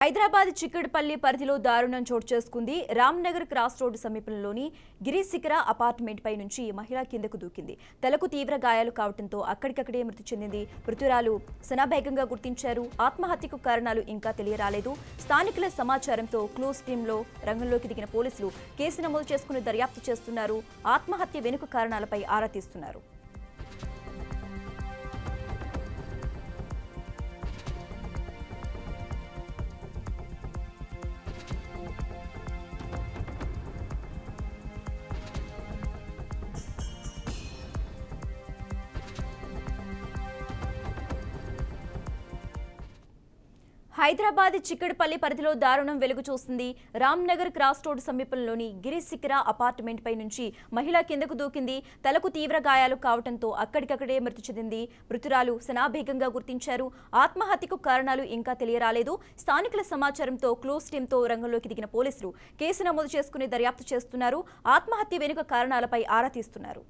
హైదరాబాద్ చిక్కడపల్లి పరిధిలో దారుణం చోటు చేసుకుంది. రామ్నగర్ క్రాస్ రోడ్డు సమీపంలోని గిరిశిఖర అపార్ట్మెంట్ పై నుంచి మహిళ కిందకు దూకింది. తలకు తీవ్ర గాయాలు కావడంతో అక్కడికక్కడే మృతి చెందింది. మృతురాలు సనాబేగంగా గుర్తించారు. ఆత్మహత్యకు కారణాలు ఇంకా తెలియరాలేదు. స్థానికుల సమాచారంతో క్లూస్ టీంలో రంగంలోకి దిగిన పోలీసులు కేసు నమోదు చేసుకుని దర్యాప్తు చేస్తున్నారు. ఆత్మహత్య వెనుక కారణాలపై ఆరా తీస్తున్నారు. హైదరాబాద్ చిక్కడపల్లి పరిధిలో దారుణం వెలుగు చూస్తుంది. రామ్నగర్ క్రాస్ రోడ్డు సమీపంలోని గిరిశిఖర అపార్ట్మెంట్ పై నుంచి మహిళ కిందకు దూకింది. తలకు తీవ్ర గాయాలు కావడంతో అక్కడికక్కడే మృతి చెందింది. మృతురాలు సనాబేగంగా గుర్తించారు. ఆత్మహత్యకు కారణాలు ఇంకా తెలియరాలేదు. స్థానికుల సమాచారంతో క్లూస్ టీంతో రంగంలోకి దిగిన పోలీసులు కేసు నమోదు చేసుకుని దర్యాప్తు చేస్తున్నారు. ఆత్మహత్య వెనుక కారణాలపై ఆరా తీస్తున్నారు.